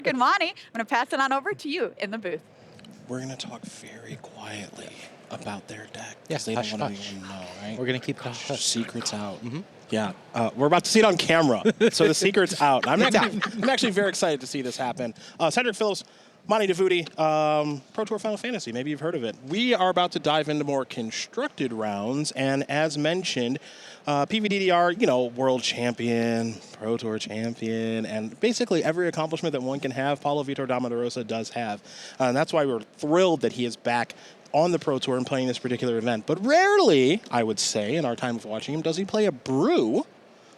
Good morning. I'm going to pass it on over to you in the booth. We're going to talk very quietly about their deck. Yes, they don't hush, want hush. anyone to know, right? We're going to keep secrets out. Yeah, we're about to see it on camera, so the secret's out. I'm actually very excited to see this happen. Cedric Phillips, Monty DeVuti, Pro Tour Final Fantasy. Maybe you've heard of it. We are about to dive into more constructed rounds, and as mentioned, PVDDR, you know, world champion, Pro Tour champion, and basically every accomplishment that one can have, Paulo Vitor Damo da Rosa does have. And that's why we're thrilled that he is back on the Pro Tour and playing this particular event. But rarely, I would say, in our time of watching him, does he play a brew.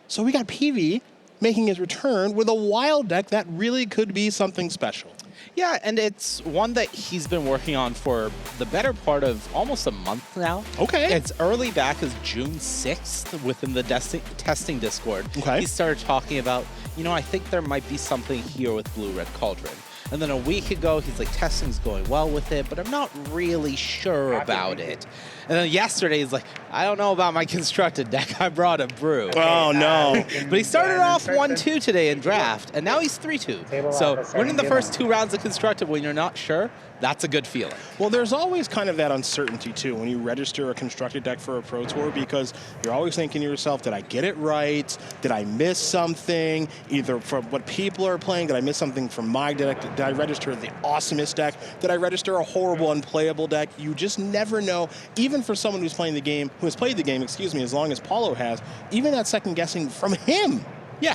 So we got PV making his return with a wild deck that really could be something special. Yeah, and it's one that he's been working on for the better part of almost a month now. Okay. It's early back as June 6th within the testing Discord. Okay. He started talking about, you know, I think there might be something here with Blue Red Cauldron. And then a week ago, he's like, testing's going well with it, but I'm not really sure about it. And then yesterday, he's like, I don't know about my constructed deck. I brought a brew. Oh, no. But he started off 1-2 today in draft, and now he's 3-2. So winning the first 2 rounds of constructed when you're not sure, that's a good feeling. Well, there's always kind of that uncertainty, too, when you register a constructed deck for a Pro Tour, because you're always thinking to yourself, did I get it right? Did I miss something? Either from what people are playing, did I miss something from my deck? Did I register the awesomest deck? Did I register a horrible, unplayable deck? You just never know. Even for someone who's playing the game, who has played the game, excuse me, as long as Paulo has, even that second guessing from him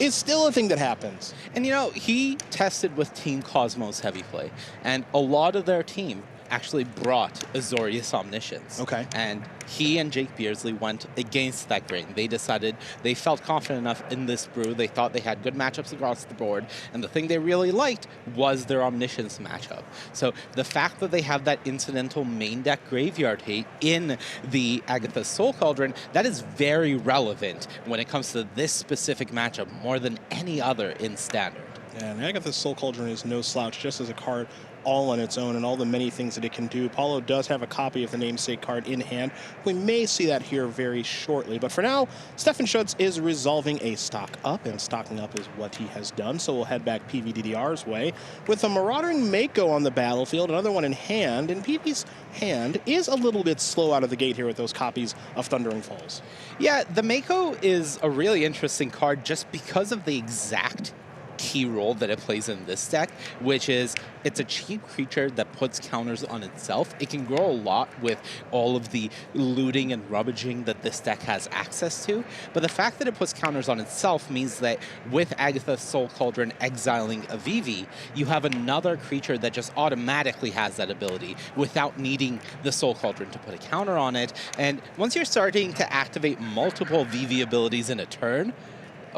is still a thing that happens. And you know, he tested with Team Cosmos Heavy Play, and a lot of their team actually brought Azorius Omniscience. Okay. And he and Jake Beardsley went against that grain. They decided they felt confident enough in this brew. They thought they had good matchups across the board. And the thing they really liked was their Omniscience matchup. So the fact that they have that incidental main deck graveyard hate in the Agatha's Soul Cauldron, that is very relevant when it comes to this specific matchup more than any other in Standard. Yeah, and Agatha's Soul Cauldron is no slouch, just as a card all on its own and all the many things that it can do. Paulo does have a copy of the namesake card in hand. We may see that here very shortly. But for now, Stefan Schütz is resolving a stock up, and stocking up is what he has done. So we'll head back PVDDR's way with a Marauding Mako on the battlefield, another one in hand. And PV's hand is a little bit slow out of the gate here with those copies of Thundering Falls. Yeah, the Mako is a really interesting card just because of the exact key role that it plays in this deck, which is it's a cheap creature that puts counters on itself. It can grow a lot with all of the looting and rummaging that this deck has access to, but the fact that it puts counters on itself means that with Agatha's Soul Cauldron exiling a Vivi, you have another creature that just automatically has that ability without needing the Soul Cauldron to put a counter on it. And once you're starting to activate multiple Vivi abilities in a turn,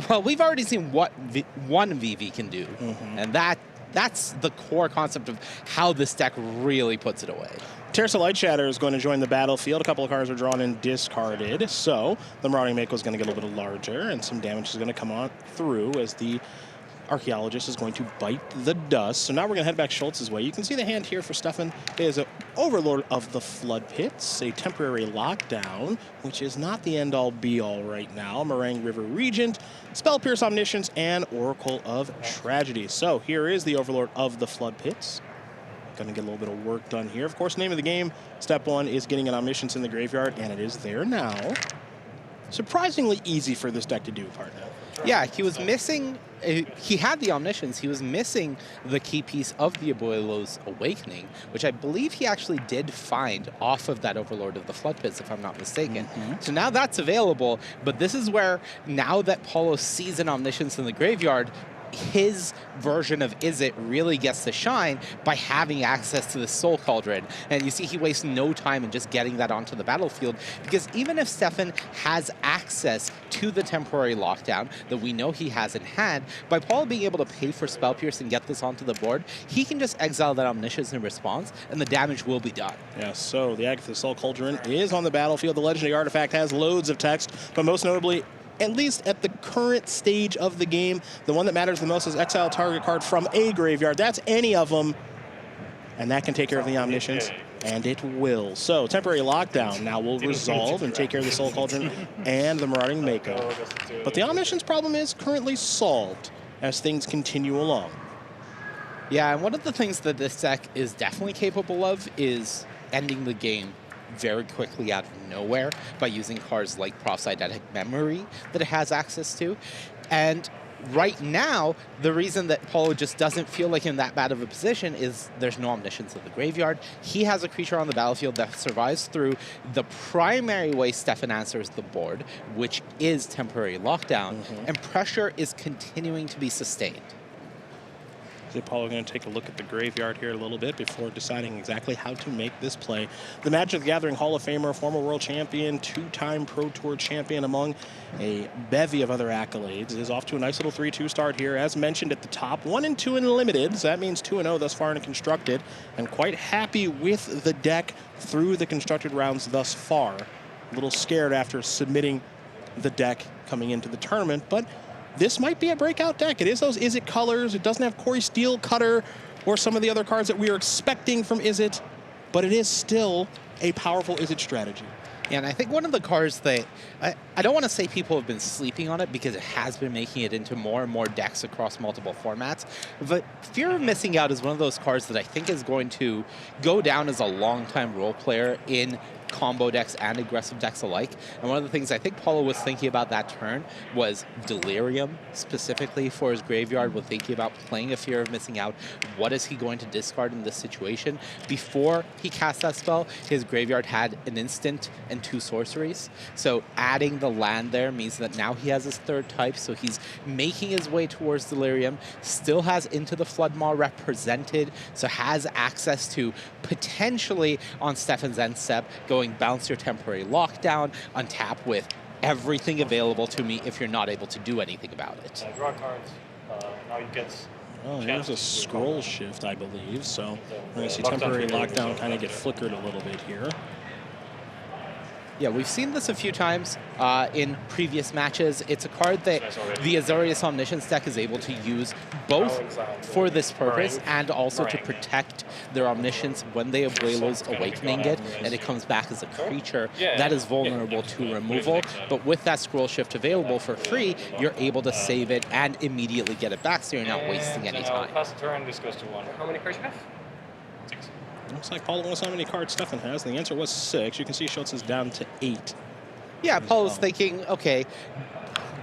well, we've already seen what one VV can do, and that's the core concept of how this deck really puts it away. Terrace Light Shatter is going to join the battlefield. A couple of cards are drawn and discarded, so the Marauding Mako is going to get a little bit larger, and some damage is going to come on through as the Archaeologist is going to bite the dust. So now we're going to head back Schultz's way. You can see the hand here for Stefan is an Overlord of the Flood Pits, a temporary lockdown, which is not the end-all be-all right now. Meringue River Regent, Spell Pierce Omniscience, and Oracle of Tragedy. So here is the Overlord of the Flood Pits. Going to get a little bit of work done here. Of course, name of the game, step 1 is getting an Omniscience in the graveyard, and it is there now. Surprisingly easy for this deck to do, partner. Yeah, he was missing, he had the Omniscience, he was missing the key piece of the Abuelo's Awakening, which I believe he actually did find off of that Overlord of the Flood Pits, if I'm not mistaken. So now that's available, but this is where, now that Paulo sees an Omniscience in the graveyard, his version of Izzet really gets to shine by having access to the Soul Cauldron. And you see he wastes no time in just getting that onto the battlefield, because even if Stefan has access to the temporary lockdown that we know he has in hand, by Paul being able to pay for Spell Pierce and get this onto the board, he can just exile that Omniscience in response, and the damage will be done. Yes, so the Agatha Soul Cauldron is on the battlefield. The Legendary Artifact has loads of text, but most notably, at least at the current stage of the game, the one that matters the most is exile target card from a graveyard. That's any of them, and that can take care of the Omniscience, and it will. So temporary lockdown now will resolve and take care of the Soul Cauldron and the Marauding Mako. But the Omniscience problem is currently solved as things continue along. Yeah, and one of the things that this deck is definitely capable of is ending the game very quickly out of nowhere by using cards like Prof's Eidetic Memory that it has access to. And right now, the reason that Paulo just doesn't feel like in that bad of a position is there's no Omniscience in the graveyard. He has a creature on the battlefield that survives through the primary way Stefan answers the board, which is temporary lockdown, and pressure is continuing to be sustained. So Paulo going to take a look at the graveyard here a little bit before deciding exactly how to make this play. The Magic the Gathering Hall of Famer, former world champion, two-time Pro Tour champion, among a bevy of other accolades, is off to a nice little 3-2 start here. As mentioned at the top, 1-2 in limited, so that means 2-0 thus far in constructed, and quite happy with the deck through the constructed rounds thus far. A little scared after submitting the deck coming into the tournament, but this might be a breakout deck. It is those Izzet colors. It doesn't have Corey Steel Cutter or some of the other cards that we are expecting from Izzet, but it is still a powerful Izzet strategy. Yeah, and I think one of the cards that, I don't want to say people have been sleeping on it because it has been making it into more and more decks across multiple formats, but Fear of Missing Out is one of those cards that I think is going to go down as a long-time role player in combo decks and aggressive decks alike. And one of the things I think Paulo was thinking about that turn was Delirium, specifically for his graveyard, was thinking about playing a Fear of Missing Out. What is he going to discard in this situation? Before he cast that spell, his graveyard had an instant and 2 sorceries. So adding the land there means that now he has his 3rd type, so he's making his way towards Delirium, still has Into the Floodmaw represented, so has access to potentially on Stefan's end step going bounce your temporary lockdown, untap with everything available to me if you're not able to do anything about it. Draw cards. Now you get. Oh, there's a scroll shift, I believe. So we're going to see temporary lockdown kind of get flickered a little bit here. Yeah, we've seen this a few times in previous matches. It's a card that the Azorius Omniscience deck is able to use both for this purpose and also to protect their Omniscience when they Abuelo's Awakening it, and it comes back as a creature that is vulnerable to removal. But with that scroll shift available for free, you're able to save it and immediately get it back, so you're not wasting any time. Pass the turn, this goes to 1. How many cards you have? 6. Looks like Paulo knows how many cards Stefan has. The answer was 6. You can see Schütz is down to 8. Yeah, Paulo's thinking, okay,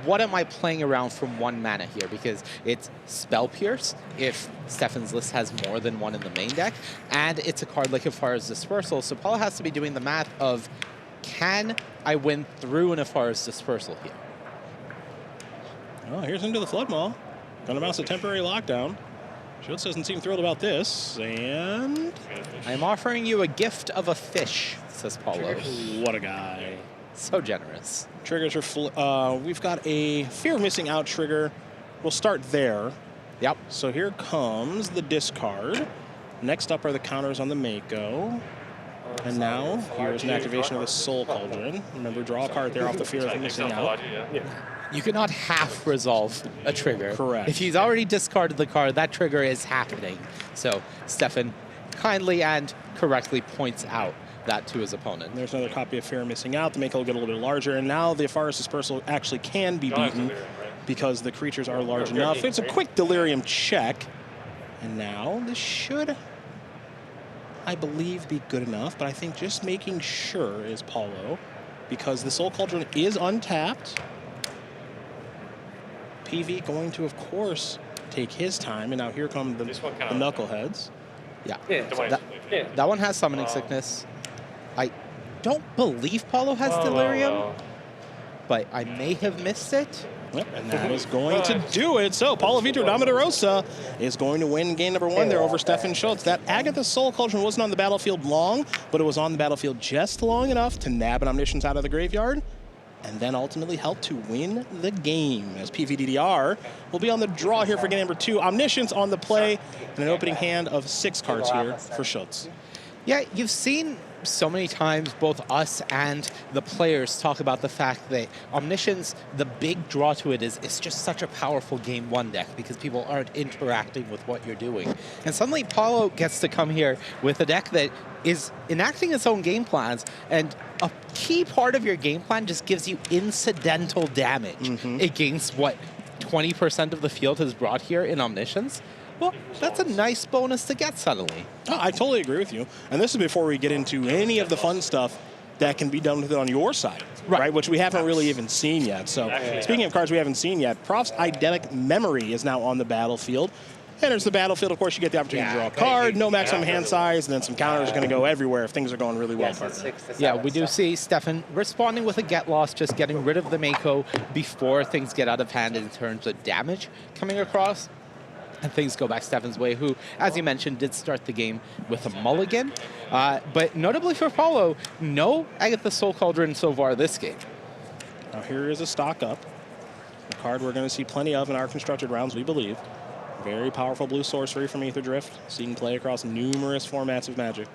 what am I playing around from 1 mana here? Because it's Spell Pierce, if Stefan's list has more than 1 in the main deck, and it's a card like Afara's Dispersal, so Paulo has to be doing the math of, can I win through an Afara's Dispersal here? Oh, here's Into the Floodmaw. Gonna bounce a temporary lockdown. Schütz doesn't seem thrilled about this, and I'm offering you a gift of a fish, says Paulo. What a guy. So generous. Triggers are, we've got a Fear of Missing Out trigger. We'll start there. Yep. So here comes the discard. Next up are the counters on the Mako. And now, here's an activation of the Soul Cauldron. Remember, draw a card there off the Fear of Missing Out. You cannot half resolve a trigger. Correct. If he's already discarded the card, that trigger is happening. So Stefan kindly and correctly points out that to his opponent. There's another copy of Fear of Missing Out. The Mako will get a little bit larger, and now the Afara's Dispersal actually can be beaten because the creatures are large enough. It's a quick Delirium check, and now this should, I believe, be good enough, but I think just making sure is Paulo, because the Soul Cauldron is untapped. PV going to, of course, take his time, and now here come the Knuckleheads. Yeah, that one has Summoning Sickness. I don't believe Paulo has Delirium, but I may have missed it. Yep, and that is going to do it. So Paulo Vitor Damo da Rosa is going to win game number 1 there over Stefan Schütz. That Agatha Soul Cauldron wasn't on the battlefield long, but it was on the battlefield just long enough to nab an Omniscience out of the graveyard, and then ultimately help to win the game, as PVDDR will be on the draw here for game number 2. Omniscience on the play, and an opening hand of 6 cards here for Schütz. Yeah, you've seen so many times both us and the players talk about the fact that Omniscience, the big draw to it is it's just such a powerful game 1 deck because people aren't interacting with what you're doing. And suddenly Paulo gets to come here with a deck that is enacting its own game plans, and a key part of your game plan just gives you incidental damage against what 20% of the field has brought here in Omniscience. Well, that's a nice bonus to get suddenly. Oh, I totally agree with you. And this is before we get into any of the fun stuff that can be done with it on your side, right? Which we haven't really even seen yet. So speaking of cards we haven't seen yet, Prof's Eidetic Memory is now on the battlefield. Enters the battlefield, of course, you get the opportunity to draw a card, no maximum hand size, and then some counters are going to go everywhere if things are going really well. Yeah, we do see Stefan responding with a get lost, just getting rid of the Mako before things get out of hand in terms of damage coming across. And things go back Stefan's way, who, as you mentioned, did start the game with a mulligan. But notably for Paulo, no Agatha Soul Cauldron so far this game. Now here is a stock up. A card we're going to see plenty of in our constructed rounds, we believe. Very powerful blue sorcery from Aether Drift, so you can play across numerous formats of Magic.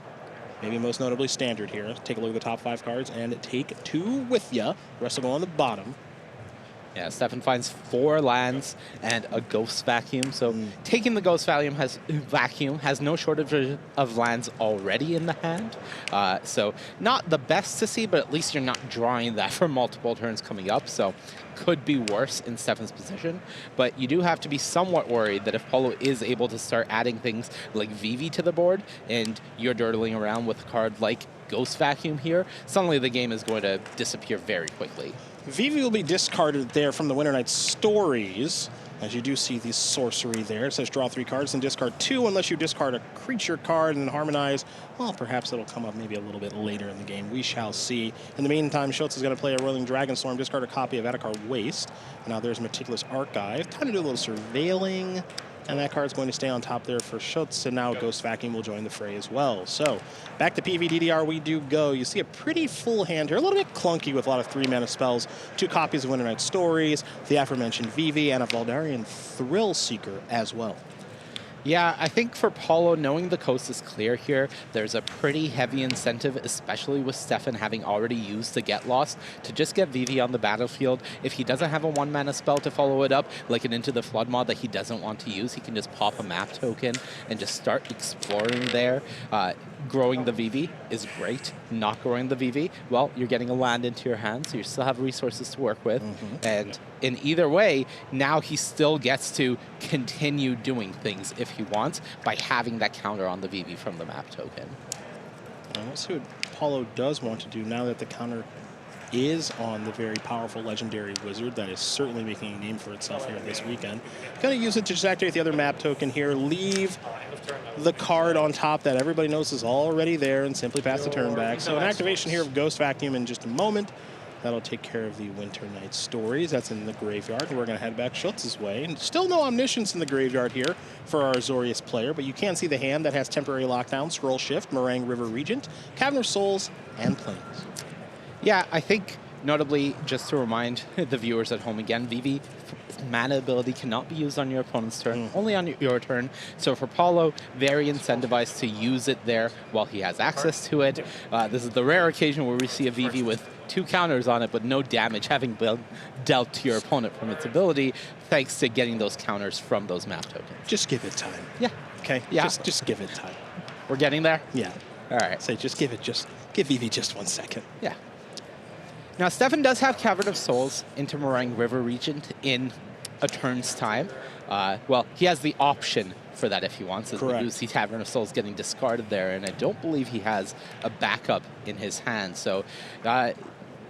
Maybe most notably Standard here. Take a look at the top 5 cards and take 2 with ya. The rest will go on the bottom. Yeah, Stefan finds 4 lands and a Ghost Vacuum. So taking the Ghost Vacuum has no shortage of lands already in the hand. So not the best to see, but at least you're not drawing that for multiple turns coming up. So could be worse in Stefan's position. But you do have to be somewhat worried that if Paulo is able to start adding things like Vivi to the board and you're durdling around with a card like Ghost Vacuum here, suddenly the game is going to disappear very quickly. Vivi will be discarded there from the Winter Night Stories, as you do see the sorcery there. It says draw 3 cards and discard 2 unless you discard a creature card and harmonize. Well, perhaps it'll come up maybe a little bit later in the game. We shall see. In the meantime, Schütz is going to play a Whirling Dragonstorm, discard a copy of Adhikar Waste. And now there's Meticulous Archive. Time to do a little surveilling. And that card's going to stay on top there for Schütz, and now Ghost Vacuum will join the fray as well. So, back to PvDDR we do go. You see a pretty full hand here, a little bit clunky with a lot of 3-mana spells, 2 copies of Winter Night Stories, the aforementioned Vivi, and a Valdarian Thrill Seeker as well. Yeah, I think for Paulo, knowing the coast is clear here, there's a pretty heavy incentive, especially with Stefan having already used the Get Lost, to just get Vivi on the battlefield. If he doesn't have a 1-mana spell to follow it up, like an Into the Flood mod that he doesn't want to use, he can just pop a map token and just start exploring there. Growing the Vivi is great. Not growing the Vivi, well, you're getting a land into your hand, so you still have resources to work with. And in either way, now he still gets to continue doing things if he wants by having that counter on the Vivi from the map token. Let's see what Paulo does want to do now that the counter is on the very powerful legendary wizard that is certainly making a name for itself here this weekend. Going to use it to just activate the other map token here, leave the card on top that everybody knows is already there, and simply pass the turn back. So an activation here of Ghost Vacuum in just a moment. That'll take care of the Winter Night Stories. That's in the graveyard, and we're going to head back Schutz's way. And still no Omniscience in the graveyard here for our Azorius player, but you can see the hand that has Temporary Lockdown, Scroll Shift, Meringue River Regent, Cavern of Souls, and Plains. Yeah, I think notably, just to remind the viewers at home again, Vivi mana ability cannot be used on your opponent's turn, only on your turn. So for Paulo, very incentivized to use it there while he has access to it. This is the rare occasion where we see a Vivi with 2 counters on it, but no damage having been dealt to your opponent from its ability, thanks to getting those counters from those map tokens. Just give it time. Yeah. Okay? Yeah. Just give it time. We're getting there? Yeah. All right. Say, give Vivi just 1 second. Yeah. Now, Stefan does have Cavern of Souls into Meringue River Regent in a turn's time. Well, he has the option for that if he wants. As we do see Cavern of Souls getting discarded there, and I don't believe he has a backup in his hand. So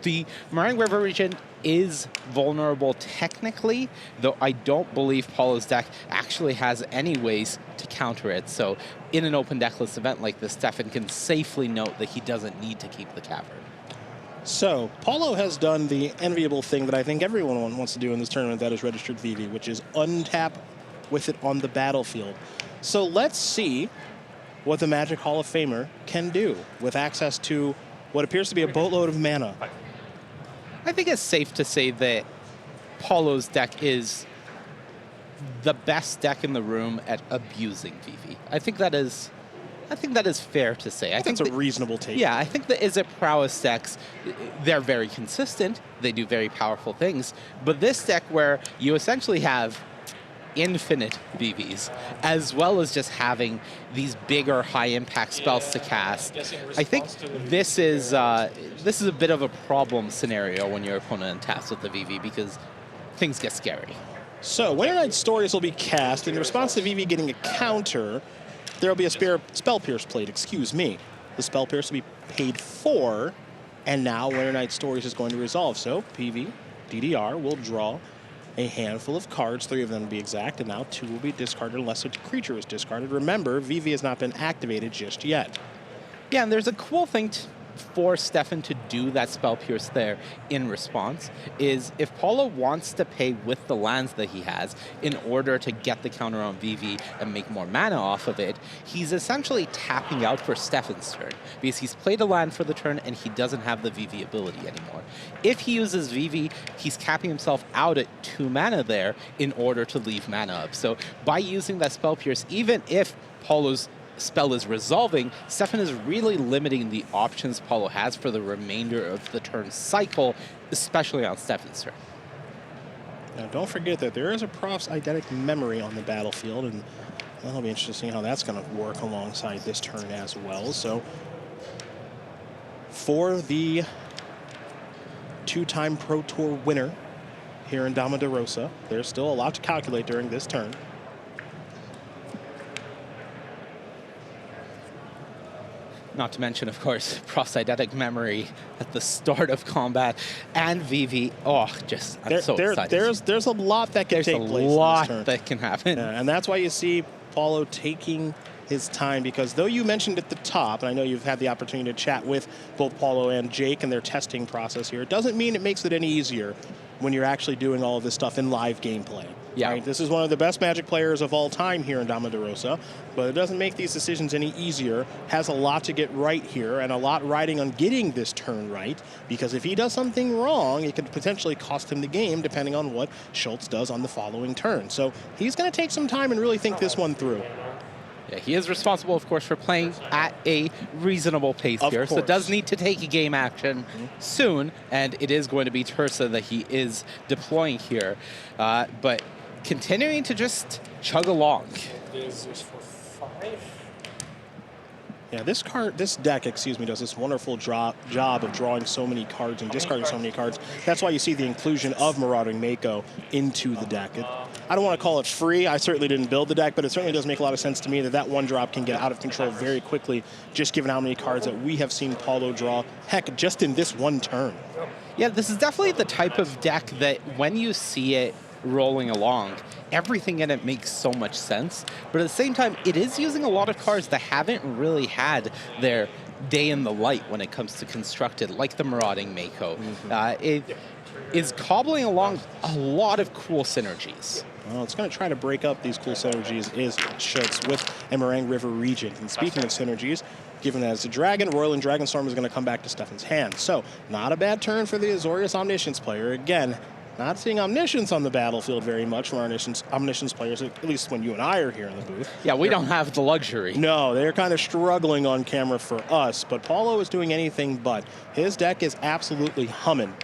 the Meringue River Regent is vulnerable technically, though I don't believe Paulo's deck actually has any ways to counter it. So in an open decklist event like this, Stefan can safely note that he doesn't need to keep the Cavern. So, Paulo has done the enviable thing that I think everyone wants to do in this tournament, that is registered Vivi, which is untap with it on the battlefield. So let's see what the Magic Hall of Famer can do with access to what appears to be a boatload of mana. I think it's safe to say that Paulo's deck is the best deck in the room at abusing Vivi. I think that is fair to say. I think that's a reasonable take. Yeah, I think the Izzet Prowess decks, they're very consistent. They do very powerful things. But this deck where you essentially have infinite VVs, as well as just having these bigger high-impact spells to cast, I think this is a bit of a problem scenario when your opponent taps with the VV, because things get scary. So, Winter Night Stories will be cast. In response to Vivi getting a counter, there will be a Spell Pierce played, excuse me. The Spell Pierce will be paid for, and now Winter Night Stories is going to resolve. So, PV, DDR will draw a handful of cards, 3 of them to be exact, and now 2 will be discarded unless a creature is discarded. Remember, Vivi has not been activated just yet. Yeah, and there's a cool thing for Stefan to do that Spell Pierce there in response is if Paulo wants to pay with the lands that he has in order to get the counter on Vivi and make more mana off of it, he's essentially tapping out for Stefan's turn because he's played a land for the turn and he doesn't have the Vivi ability anymore. If he uses Vivi, he's capping himself out at 2 mana there in order to leave mana up. So by using that Spell Pierce, even if Paulo's spell is resolving, Stefan is really limiting the options Paulo has for the remainder of the turn cycle, especially on Stefan's turn. Now, don't forget that there is a Prof's Eidetic Memory on the battlefield, and that'll be interesting how that's going to work alongside this turn as well. So, for the 2-time Pro Tour winner here in Damo da Rosa, there's still a lot to calculate during this turn. Not to mention, of course, Eidetic Memory at the start of combat and Vivi. Oh, just, I'm so excited. There's a lot that can take place in this turn. There's a lot that can happen. Yeah, and that's why you see Paulo taking his time, because though you mentioned at the top, and I know you've had the opportunity to chat with both Paulo and Jake and their testing process here, it doesn't mean it makes it any easier when you're actually doing all of this stuff in live gameplay. Yeah. Right? This is one of the best Magic players of all time here in Damo da Rosa, but it doesn't make these decisions any easier. Has a lot to get right here and a lot riding on getting this turn right, because if he does something wrong, it could potentially cost him the game depending on what Schütz does on the following turn. So he's going to take some time and really think this one through. Yeah, he is responsible, of course, for playing at a reasonable pace here, so does need to take a game action soon, and it is going to be Tursa that he is deploying here. But continuing to just chug along. This is for 5. Yeah, this deck, does this wonderful job of drawing so many cards and discarding so many cards. That's why you see the inclusion of Marauding Mako into the deck. I don't want to call it free. I certainly didn't build the deck, but it certainly does make a lot of sense to me that 1 drop can get out of control very quickly, just given how many cards that we have seen Paulo draw, heck, just in this 1 turn. Yeah, this is definitely the type of deck that when you see it rolling along, everything in it makes so much sense, but at the same time, it is using a lot of cards that haven't really had their day in the light when it comes to constructed, like the Marauding Mako. It is cobbling along a lot of cool synergies. Well, it's going to try to break up these cool synergies is Schütz with Emerang River Regent. And speaking of synergies, given that it's a dragon, Royal and Dragonstorm is going to come back to Stefan's hand. So, not a bad turn for the Azorius Omniscience player. Again, not seeing Omniscience on the battlefield very much from our Omniscience players, at least when you and I are here in the booth. Yeah, we don't have the luxury. No, they're kind of struggling on camera for us, but Paulo is doing anything but. His deck is absolutely humming.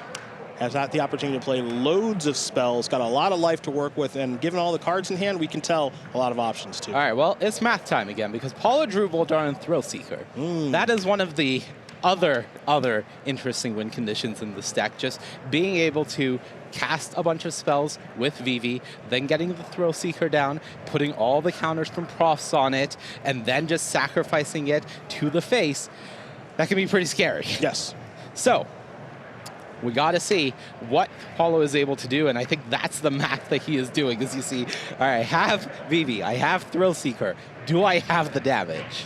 Has had the opportunity to play loads of spells, got a lot of life to work with, and given all the cards in hand, we can tell a lot of options too. All right, well, it's math time again, because Paulo drew Voldaren Thrillseeker. That is one of the other interesting win conditions in this deck, just being able to cast a bunch of spells with Vivi, then getting the Thrillseeker down, putting all the counters from Profs on it, and then just sacrificing it to the face. That can be pretty scary. Yes. So, we got to see what Paulo is able to do, and I think that's the math that he is doing, as you see, all right, I have Vivi, I have Thrillseeker. Do I have the damage?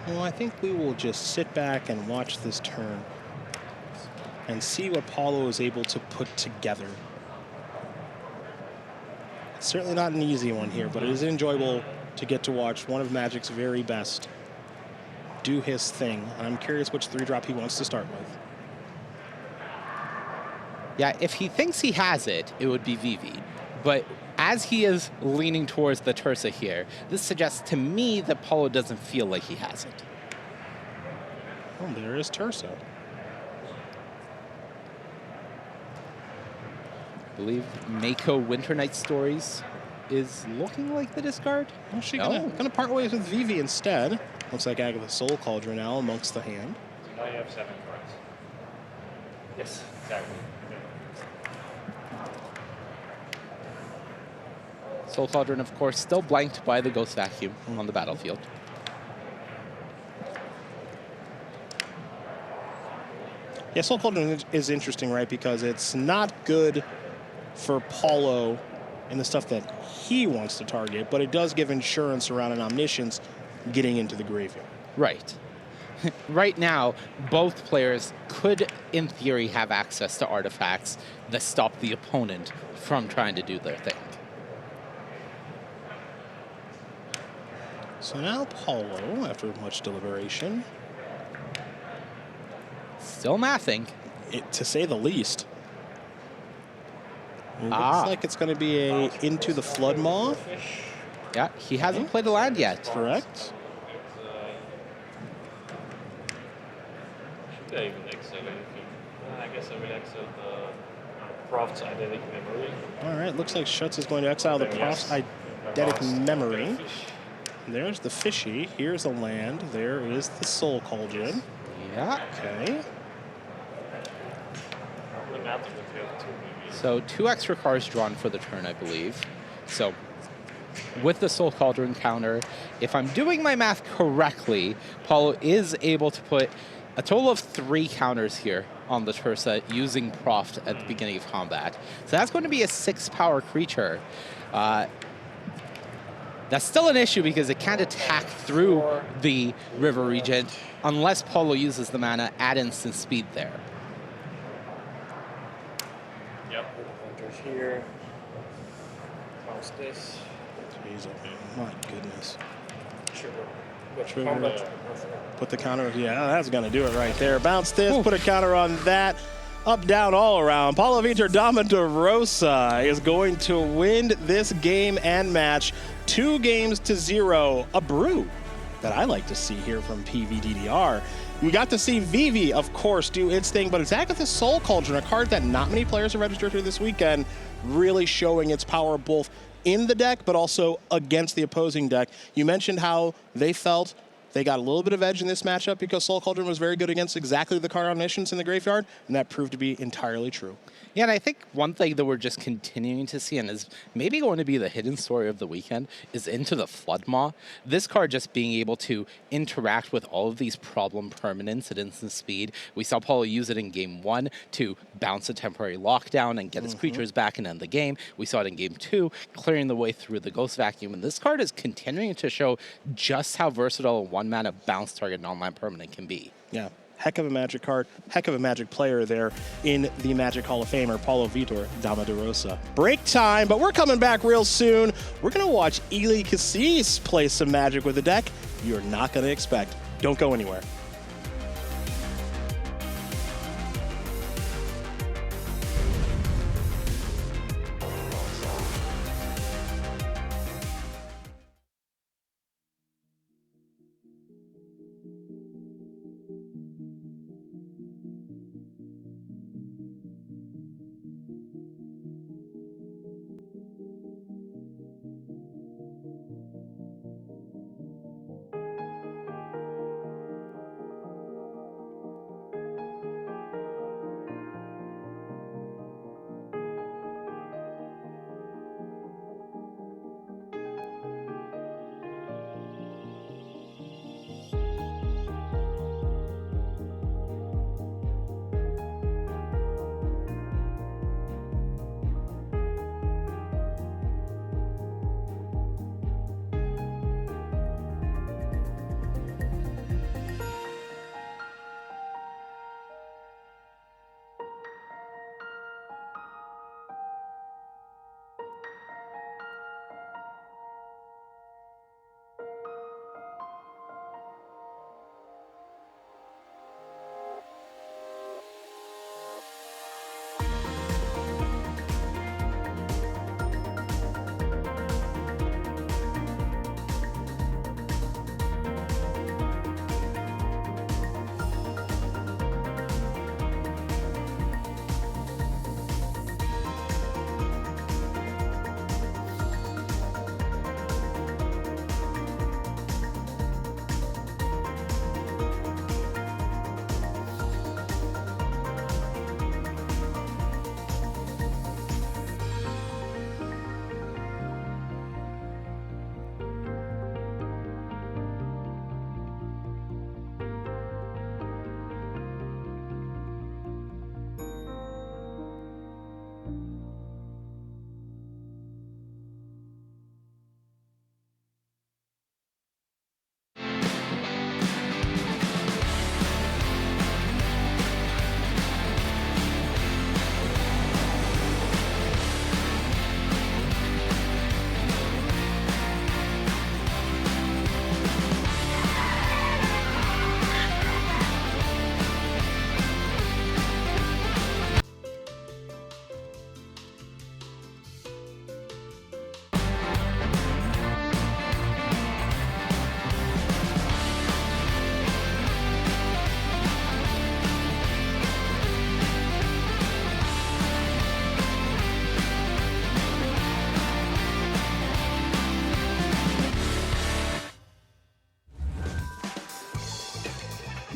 Well, I think we will just sit back and watch this turn and see what Paulo is able to put together. It's certainly not an easy one here, but it is enjoyable to get to watch one of Magic's very best do his thing. And I'm curious which 3-drop he wants to start with. Yeah, if he thinks he has it, it would be Vivi. But as he is leaning towards the Tursa here, this suggests to me that Paulo doesn't feel like he has it. Oh, there is Tursa. I believe Mako Winter Night Stories is looking like the discard. Well, she's gonna part ways with Vivi instead. Looks like Agatha Soul Cauldron now amongst the hand. So now you have 7 cards. Yes, exactly. Soul Cauldron, of course, still blanked by the Ghost Vacuum on the battlefield. Yeah, Soul Cauldron is interesting, right? Because it's not good for Paulo and the stuff that he wants to target, but it does give insurance around an Omniscience getting into the graveyard. Right. Right now, both players could, in theory, have access to artifacts that stop the opponent from trying to do their thing. So now Paulo, after much deliberation, Still mathing. to say the least. It looks like it's going to be a Into the Flood Maw. Yeah, he hasn't played a land yet. Correct. Should I even exile anything? I guess I will exile the Prophet's Eidetic Memory. All right, looks like Schütz is going to exile the Prophet's Eidetic Memory. There's the fishy. Here's the land. There is the Soul Cauldron. Yeah. Okay. So 2 extra cards drawn for the turn, I believe. So with the Soul Cauldron counter, if I'm doing my math correctly, Paulo is able to put a total of 3 counters here on the Tursa using Proft at the beginning of combat. So that's going to be a 6-power creature. That's still an issue because it can't attack through the River Regent unless Paulo uses the mana at instant speed there. Yep. Hunters here. Bounce this. Jeez, my goodness. Trigger. Trigger. Combat. Put the counter. Yeah, that's going to do it right there. Bounce this, put a counter on that. Up, down, all around. Paulo Vitor Damo da Rosa is going to win this game and match 2-0. A brew that I like to see here from PVDDR. We got to see Vivi, of course, do its thing, but it's Agatha Soul Cauldron, a card that not many players have registered through this weekend, really showing its power both in the deck, but also against the opposing deck. You mentioned how they felt they got a little bit of edge in this matchup because Soul Cauldron was very good against exactly the card Omniscience in the graveyard, and that proved to be entirely true. Yeah, and I think one thing that we're just continuing to see, and is maybe going to be the hidden story of the weekend, is Into the Flood Maw. This card just being able to interact with all of these problem permanents at instant speed. We saw Paulo use it in Game 1 to bounce a temporary lockdown and get his creatures back and end the game. We saw it in Game 2, clearing the way through the Ghost Vacuum. And this card is continuing to show just how versatile a 1-mana bounce target non-land permanent can be. Yeah. Heck of a Magic card, heck of a Magic player there in the Magic Hall of Famer, Paulo Vitor Damo da Rosa. Break time, but we're coming back real soon. We're going to watch Kassis play some Magic with a deck you're not going to expect. Don't go anywhere.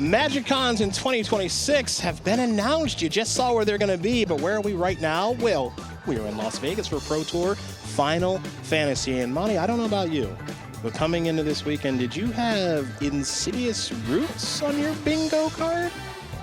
Magic Cons in 2026 have been announced. You just saw where they're going to be, but where are we right now? Well, we are in Las Vegas for Pro Tour Final Fantasy. And Monty, I don't know about you, but coming into this weekend, did you have Insidious Roots on your bingo card?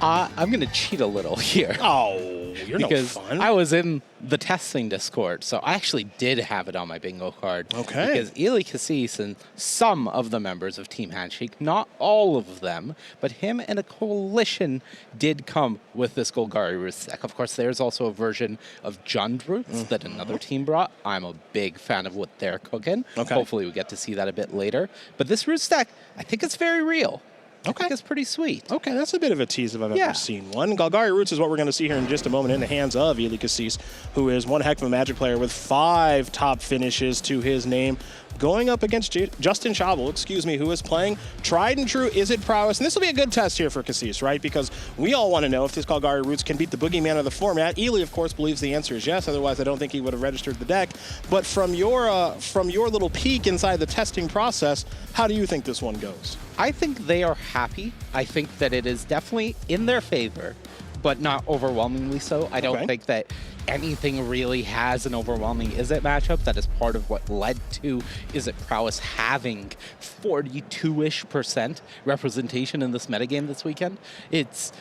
I'm going to cheat a little here. Oh, you're because no fun. I was in the testing Discord, so I actually did have it on my bingo card. Okay. Because Eli Kassis and some of the members of Team Handshake, not all of them, but him and a coalition did come with this Golgari Roots deck. Of course, there's also a version of Jund Roots that another team brought. I'm a big fan of what they're cooking. Okay. Hopefully we get to see that a bit later. But this Roots deck, I think it's very real. I think it's pretty sweet. Okay, that's a bit of a tease if I've ever seen one. Golgari Roots is what we're going to see here in just a moment in the hands of Eli Kassis, who is one heck of a Magic player with 5 top finishes to his name, going up against Justin Schabel, who is playing tried and true Is It Prowess. And this will be a good test here for Kassis, right? Because we all want to know if this Golgari Roots can beat the boogeyman of the format. Eli, of course, believes the answer is yes. Otherwise, I don't think he would have registered the deck. But from your little peek inside the testing process, how do you think this one goes? I think they are happy. I think that it is definitely in their favor, but not overwhelmingly so. I don't think that anything really has an overwhelming Is It matchup. That is part of what led to Is It Prowess having 42-ish% representation in this metagame this weekend. It's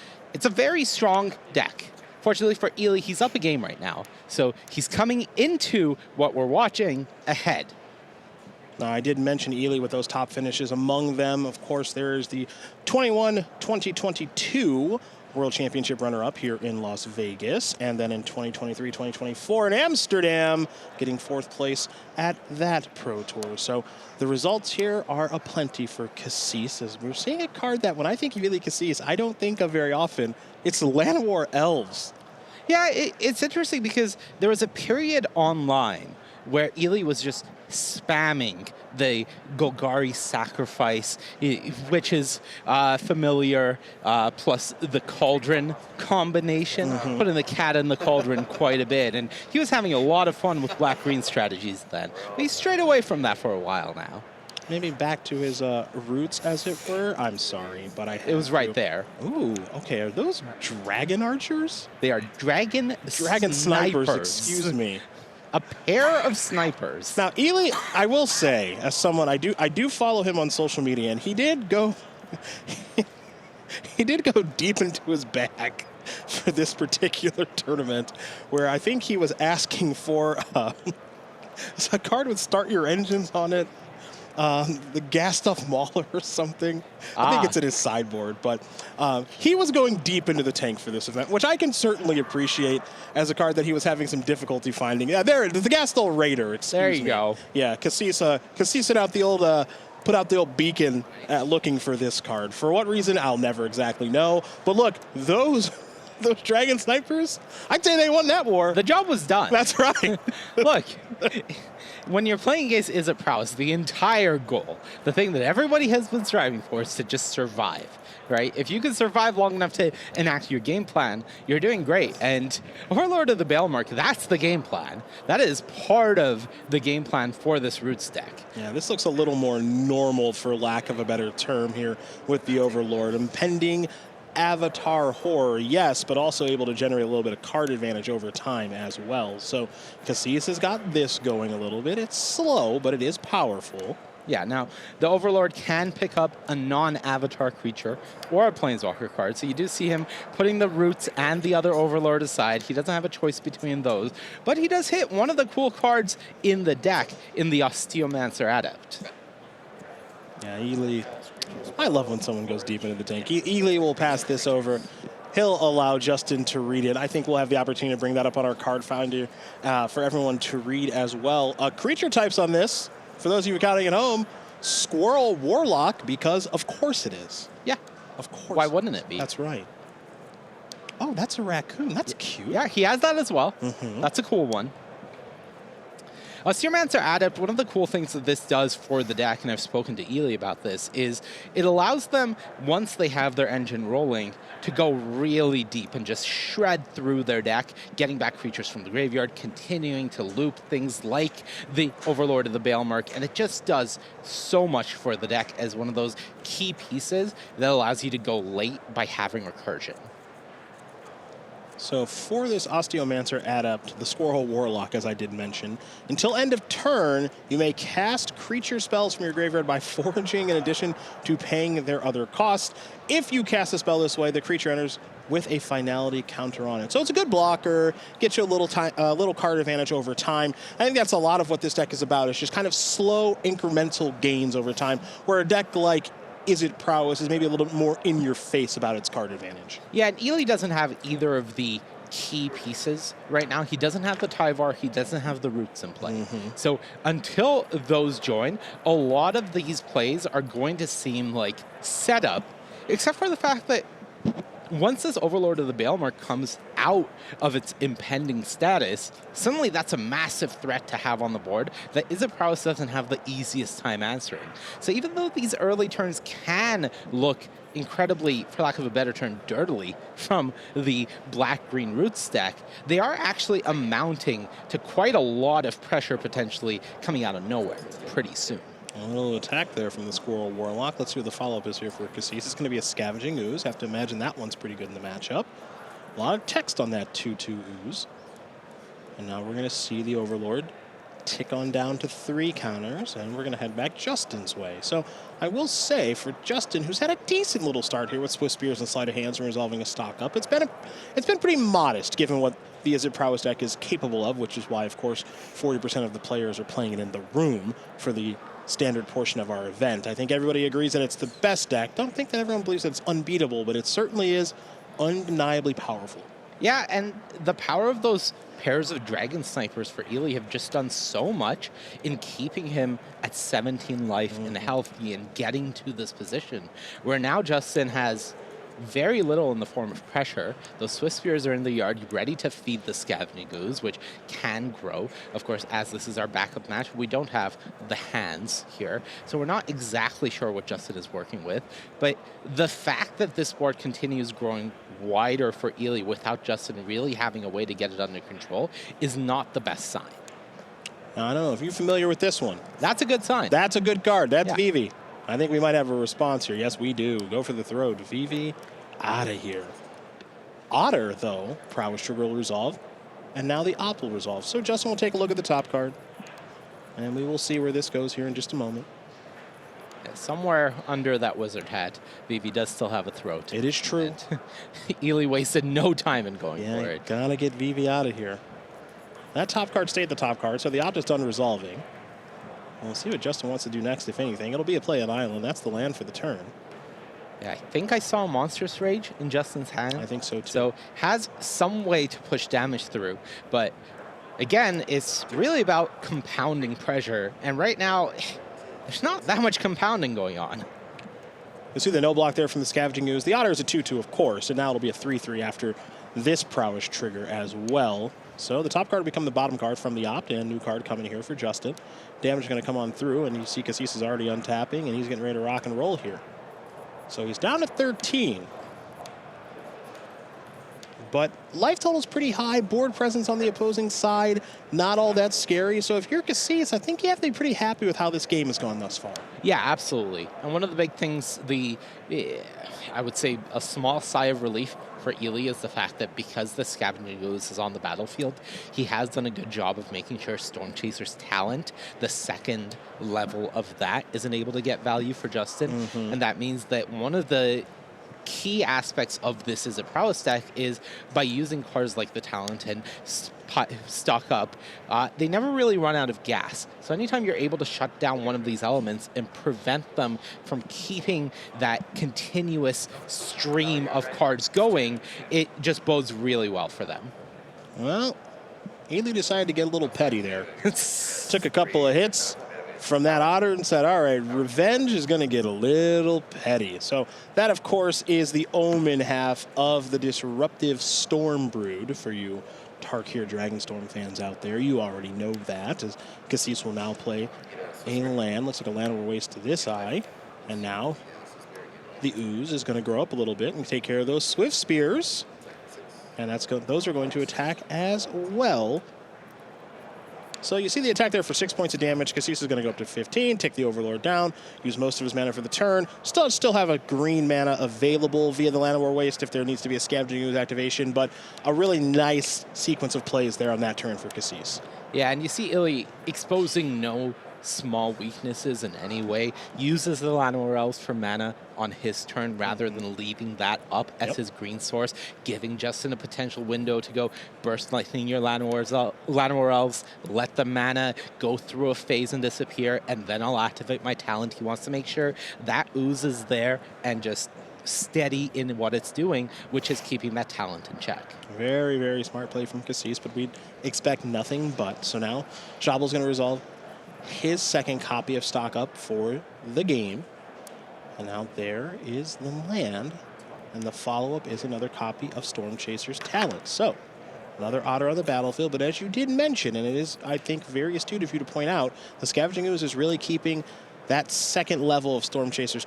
a very strong deck. Fortunately for Eli, he's up a game right now. So he's coming into what we're watching ahead. Now, I did mention Eli with those top finishes. Among them, of course, there is the 2022 World Championship runner-up here in Las Vegas, and then in 2023-2024 in Amsterdam, getting 4th place at that Pro Tour. So the results here are aplenty for Kassis, as we're seeing a card that when I think of Eli Kassis, I don't think of very often. It's Llanowar Elves. Yeah, it's interesting because there was a period online where Eli was just spamming the Golgari Sacrifice, which is familiar, plus the Cauldron combination, putting the cat in the cauldron quite a bit. And he was having a lot of fun with black-green strategies then. But he's strayed away from that for a while now. Maybe back to his roots, as it were. I'm sorry, but it was right there. Ooh, okay. Are those dragon archers? They are dragon snipers. Excuse me. A pair of snipers. Now, Eli, I will say, as someone I do follow him on social media, and he did go deep into his bag for this particular tournament, where I think he was asking for a card with Start Your Engines on it. The Gas Stuff Mauler or something. I think it's in his sideboard, but he was going deep into the tank for this event, which I can certainly appreciate as a card that he was having some difficulty finding. Yeah, there it is, the Gas Stuff Raider. There you go. Yeah, Kassis put out the old beacon looking for this card. For what reason, I'll never exactly know. But look, those dragon snipers, I'd say they won that war. The job was done. That's right. Look, when you're playing against Is It Prowess, the entire goal, the thing that everybody has been striving for, is to just survive, right? If you can survive long enough to enact your game plan, you're doing great. And Overlord of the Bailmark, that's the game plan. That is part of the game plan for this Roots deck. Yeah, this looks a little more normal, for lack of a better term, here with the Overlord. Impending Avatar horror, yes, but also able to generate a little bit of card advantage over time as well. So Kassis has got this going a little bit. It's slow, but it is powerful. Yeah, now, the Overlord can pick up a non-Avatar creature or a Planeswalker card, so you do see him putting the Roots and the other Overlord aside. He doesn't have a choice between those, but he does hit one of the cool cards in the deck in the Osteomancer Adept. Yeah, Eli, I love when someone goes deep into the tank. Eli will pass this over. He'll allow Justin to read it. I think we'll have the opportunity to bring that up on our card finder for everyone to read as well. Creature types on this, for those of you counting at home, Squirrel Warlock, because of course it is. Yeah. Of course. Why wouldn't it be? That's right. Oh, that's a raccoon. That's cute. Yeah, he has that as well. That's a cool one. Searmancer Adept, one of the cool things that this does for the deck, and I've spoken to Ely about this, is it allows them, once they have their engine rolling, to go really deep and just shred through their deck, getting back creatures from the graveyard, continuing to loop things like the Overlord of the Baelmark, and it just does so much for the deck as one of those key pieces that allows you to go late by having Recursion. So for this Osteomancer Adept, the Squirrel Warlock, as I did mention, until end of turn, you may cast creature spells from your graveyard by foraging in addition to paying their other cost. If you cast a spell this way, the creature enters with a finality counter on it. So it's a good blocker, gets you a little card advantage over time. I think that's a lot of what this deck is about. It's just kind of slow incremental gains over time, where a deck like Is It Prowess is maybe a little bit more in your face about its card advantage. Yeah, and Ely doesn't have either of the key pieces right now. He doesn't have the Tyvar, he doesn't have the Roots in play. So until those join, a lot of these plays are going to seem like setup, except for the fact that once this Overlord of the Baelmark comes out of its impending status, suddenly that's a massive threat to have on the board that Is It Prowess doesn't have the easiest time answering. So even though these early turns can look incredibly, for lack of a better term, dirtily from the black-green Roots deck, they are actually amounting to quite a lot of pressure potentially coming out of nowhere pretty soon. A little attack there from the Squirrel Warlock. Let's see what the follow-up is here for Kassis. It's going to be a Scavenging Ooze. Have to imagine that one's pretty good in the matchup. A lot of text on that 2/2 Ooze. And now we're going to see the Overlord tick on down to 3 counters, and we're going to head back Justin's way. So I will say, for Justin, who's had a decent little start here with Swift Spears and Sleight of Hands and resolving a stock up, it's been pretty modest given what the Is It Prowess deck is capable of, which is why, of course, 40% of the players are playing it in the room for the standard portion of our event. I think everybody agrees that it's the best deck. Don't think that everyone believes that it's unbeatable, but it certainly is undeniably powerful. Yeah, and the power of those pairs of Dragon Snipers for Ely have just done so much in keeping him at 17 life and healthy and getting to this position, where now Justin has very little in the form of pressure. Those Swift Spears are in the yard, ready to feed the Scavenging Ooze, which can grow. Of course, as this is our backup match, we don't have the hands here, so we're not exactly sure what Justin is working with. But the fact that this board continues growing wider for Ely without Justin really having a way to get it under control is not the best sign. Now, I don't know if you're familiar with this one. That's a good sign. That's a good card. That's Yeah. Vivi. I think we might have a response here. Yes, we do. Go for the throat. Vivi, out of here. Otter, though, Prowess Trigger will resolve, and now the Opt will resolve. So Justin will take a look at the top card, and we will see where this goes here in just a moment. Yeah, somewhere under that wizard hat, Vivi does still have a throat. It is true. Ely wasted no time in going Yeah, for it. gotta get Vivi out of here. That top card stayed the top card, so the Opt is done resolving. We'll see what Justin wants to do next, if anything. It'll be a play on Island. That's the land for the turn. Yeah, I think I saw Monstrous Rage in Justin's hand. I think so, too. So has some way to push damage through. But again, it's really about compounding pressure. And right now, there's not that much compounding going on. You'll see the no block there from the Scavenging Ooze. The Otter is a 2/2, of course, and now it'll be a 3/3 after this Prowess Trigger as well. So the top card will become the bottom card from the Opt, and a new card coming here for Justin. Damage is going to come on through, and you see Kassis is already untapping, and he's getting ready to rock and roll here. So he's down to 13. But life total is pretty high. Board presence on the opposing side, not all that scary. So if you're Kassis, I think you have to be pretty happy with how this game has gone thus far. Yeah, absolutely. And one of the big things, I would say a small sigh of relief for Ely is the fact that because the Scavenging Ooze is on the battlefield, he has done a good job of making sure Storm Chaser's talent, the second level of that, isn't able to get value for Justin. And that means that one of the key aspects of this Is It Prowess deck is by using cards like the Talent and stock up, they never really run out of gas. So anytime you're able to shut down one of these elements and prevent them from keeping that continuous stream of cards going, it just bodes really well for them. Well, Ely decided to get a little petty there. Took a couple of hits from that Otter and said, all right, revenge is going to get a little petty. So that, of course, is the Omen half of the Disruptive Storm Brood for you Tarkir Dragonstorm fans out there, you already know that, as Kassis will now play a land. Looks like a Llanowar Waste to this eye. And now the Ooze is going to grow up a little bit and take care of those Swift Spears. And those are going to attack as well. So you see the attack there for 6 points of damage. Kassis is going to go up to 15, take the Overlord down, use most of his mana for the turn. Still have a green mana available via the Llanowar Waste if there needs to be a Scavenging Ooze activation, but a really nice sequence of plays there on that turn for Kassis. Yeah, and you see Illy exposing no small weaknesses in any way, uses the Llanowar Elves for mana on his turn rather than leaving that up as his green source, giving Justin a potential window to go Burst Lightning your Llanowar Elves, let the mana go through a phase and disappear, and then I'll activate my talent. He wants to make sure that Ooze is there and just steady in what it's doing, which is keeping that talent in check. Very, very smart play from Kassis, but we'd expect nothing but. So now Schabel's going to resolve his second copy of stock up for the game. And now there is the land. And the follow-up is another copy of Storm Chaser's Talent. So, another Otter on the battlefield. But as you did mention, and it is, I think, very astute of you to point out, the Scavenging Ooze is really keeping that second level of Storm Chaser's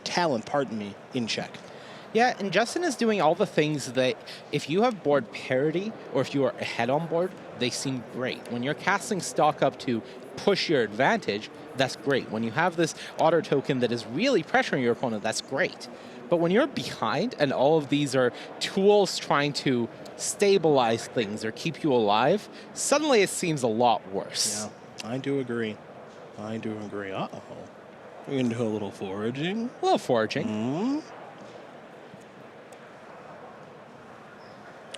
Talent, in check. Yeah, and Justin is doing all the things that if you have board parity or if you are ahead on board, they seem great. When you're casting stock up to push your advantage, that's great. When you have this Otter token that is really pressuring your opponent, that's great. But when you're behind and all of these are tools trying to stabilize things or keep you alive, suddenly it seems a lot worse. Yeah, I do agree. Uh-oh. We're going to do a little foraging. A little foraging. Mm-hmm.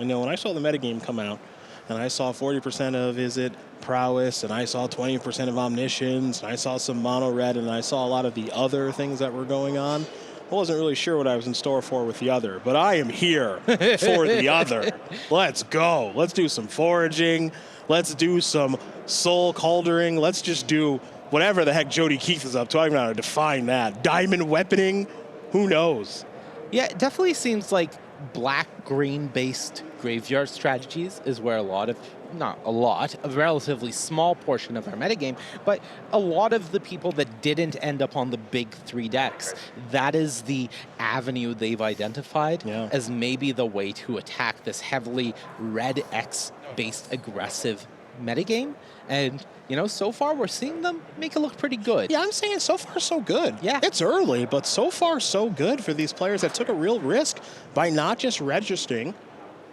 You know, when I saw the metagame come out, and I saw 40% of Izzet Prowess, and I saw 20% of Omniscience, and I saw some Mono Red, and I saw a lot of the other things that were going on, I wasn't really sure what I was in store for with the other, but I am here for the other. Let's go. Let's do some foraging. Let's do some soul cauldering. Let's just do whatever the heck Jody Keith is up to. I don't even know how to define that. Diamond weaponing? Who knows? Yeah, it definitely seems like black-green based graveyard strategies is where a relatively small portion of our metagame, but a lot of the people that didn't end up on the big three decks, that is the avenue they've identified as maybe the way to attack this heavily red X-based aggressive metagame. And, you know, so far we're seeing them make it look pretty good. Yeah, I'm saying so far so good. Yeah. It's early, but so far so good for these players that took a real risk by not just registering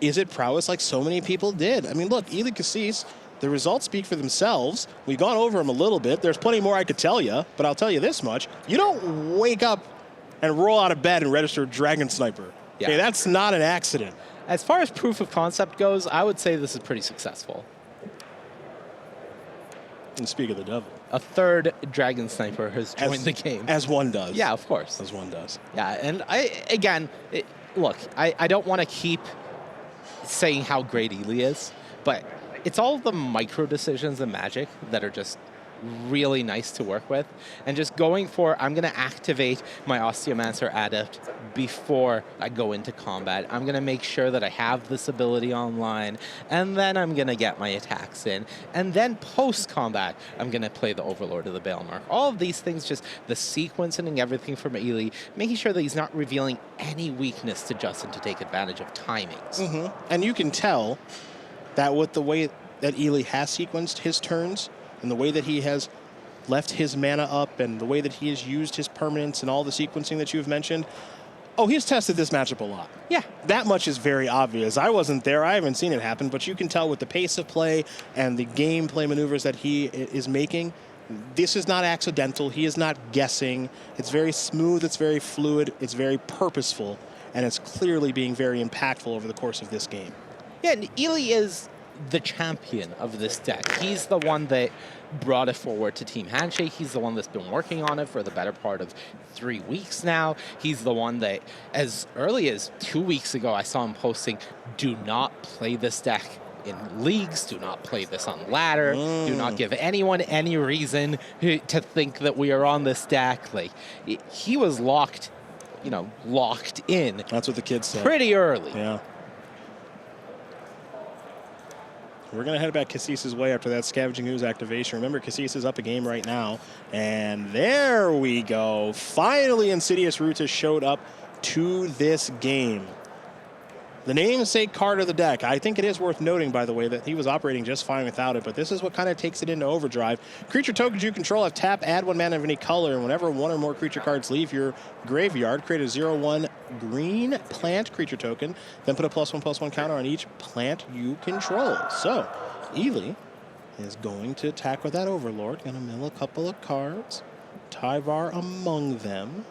Izzet Prowess like so many people did. I mean, look, Ely Kassis, the results speak for themselves. We've gone over them a little bit. There's plenty more I could tell you, but I'll tell you this much. You don't wake up and roll out of bed and register Dragon Sniper. Yeah. Okay, that's not an accident. As far as proof of concept goes, I would say this is pretty successful. And speak of the devil. A third Dragon Sniper has joined the game. As one does. Yeah, of course. As one does. Yeah, and I don't want to keep saying how great Ely is, but it's all the micro decisions in Magic that are just really nice to work with. And just going for, I'm going to activate my Osteomancer Adept before I go into combat. I'm going to make sure that I have this ability online, and then I'm going to get my attacks in. And then post-combat, I'm going to play the Overlord of the Baelmark. All of these things, just the sequencing and everything from Ely, making sure that he's not revealing any weakness to Justin to take advantage of timings. Mm-hmm. And you can tell that with the way that Ely has sequenced his turns, and the way that he has left his mana up, and the way that he has used his permanents and all the sequencing that you've mentioned, he's tested this matchup a lot. Yeah. That much is very obvious. I wasn't there. I haven't seen it happen, but you can tell with the pace of play and the gameplay maneuvers that he is making, this is not accidental. He is not guessing. It's very smooth. It's very fluid. It's very purposeful, and it's clearly being very impactful over the course of this game. Yeah, and Ely is the champion of this deck. He's the one that brought it forward to Team Handshake. He's the one that's been working on it for the better part of 3 weeks now. He's the one that, as early as 2 weeks ago, I saw him posting, do not play this deck in leagues, do not play this on ladder, do not give anyone any reason to think that we are on this deck. Like, he was locked in. That's what the kids said. Pretty early. Yeah. We're going to head back Kassis' way after that Scavenging Ooze activation. Remember, Kassis is up a game right now. And there we go. Finally, Insidious Roots has showed up to this game. The namesake card of the deck. I think it is worth noting, by the way, that he was operating just fine without it, but this is what kind of takes it into overdrive. Creature tokens you control have tap, add 1 mana of any color, and whenever 1 or more creature cards leave your graveyard, create a 0/1 green plant creature token, then put a +1/+1 counter on each plant you control. So, Ely is going to attack with that Overlord. Going to mill a couple of cards. Tyvar among them.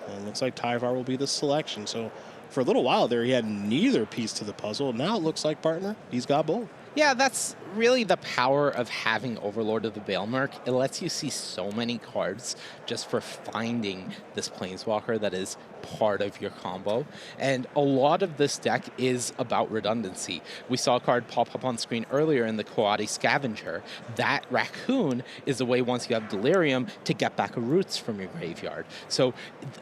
And it looks like Tyvar will be the selection. So, for a little while there, he had neither piece to the puzzle. Now it looks like, partner, he's got both. Yeah, that's really the power of having Overlord of the Baelmerk. It lets you see so many cards just for finding this Planeswalker that is part of your combo. And a lot of this deck is about redundancy. We saw a card pop up on screen earlier in the Coati Scavenger. That Raccoon is a way, once you have Delirium, to get back roots from your graveyard. So